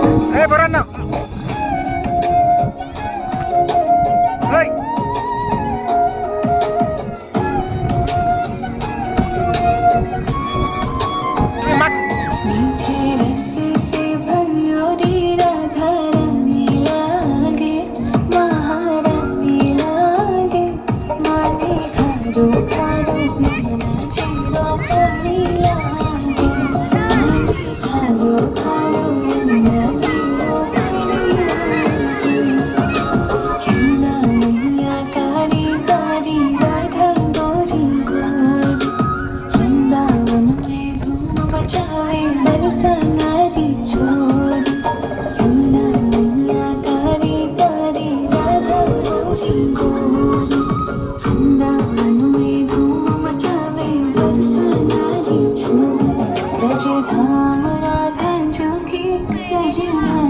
ए पोरांनो होय तुम्ही माग मीठे रस से भरियोरी राधा रानी लागे महारानी लागे माथे खारो खारो मेरा चेहरा पानी लागे माथे खारो खारो मेरा चेहरा पानी लागे यमुना मैया कारी कारी राधा गोरी गोरी वृंदावन में धूम मचावे बरसानारी छोरी यमुना मैया कारी कारी राधा गोरी गोरी वृंदावन में धूम मचावे बरसानारी छोरी ब्रज धाम राधा जोगी ब्रज धाम